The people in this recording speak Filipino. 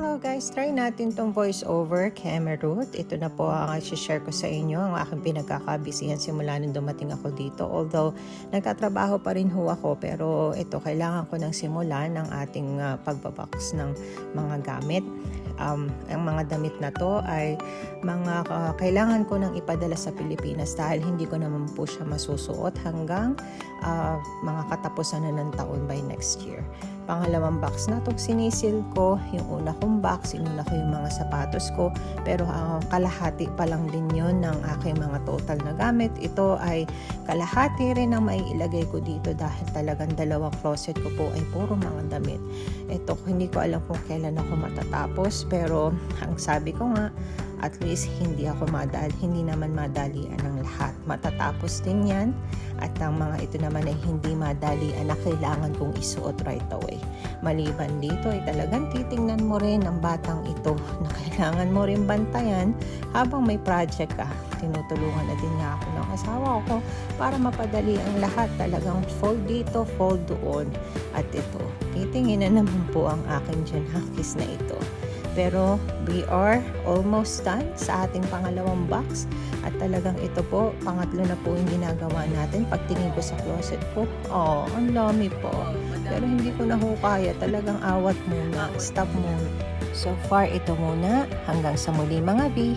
Hello guys, try natin tong voice over camera root. Ito na po ang i-share ko sa inyo, ang aking pinagkakabisihan simula nung dumating ako dito. Although nagtatrabaho pa rin ho ako, pero ito kailangan ko nang simulan ng ating pagbabox ng mga gamit. Ang mga damit na to ay mga kailangan ko nang ipadala sa Pilipinas dahil hindi ko naman po siya masusuot hanggang mga katapusan na ng taon by next year. Pangalawang box na to sinisil ko, yung una kong box, inuna ko yung mga sapatos ko, pero kalahati pa lang din yun ng aking mga total na gamit. Ito ay kalahati rin ang maiilagay ko dito dahil talagang dalawang closet ko po ay puro mga damit. Ito, hindi ko alam kung kailan ako matatapos, pero ang sabi ko nga, at least hindi naman madalian ng lahat. Matatapos din yan. At ang mga ito naman ay hindi madalian na kailangan kong isuot right away. Maliban dito ay talagang titingnan mo rin ang batang ito na kailangan mo rin bantayan habang may project ka. Tinutulungan na din nga ako ng asawa ko para mapadali ang lahat. Talagang fold dito, fold doon. At ito, titingin na naman po ang aking Janakis na ito. Pero we are almost done sa ating pangalawang box at talagang ito po, pangatlo na po yung ginagawa natin. Pagtingin ko sa closet ko, ang dami po. Pero hindi ko na ho kaya, talagang awat muna, stop muna. So far ito muna, hanggang sa muli mga B.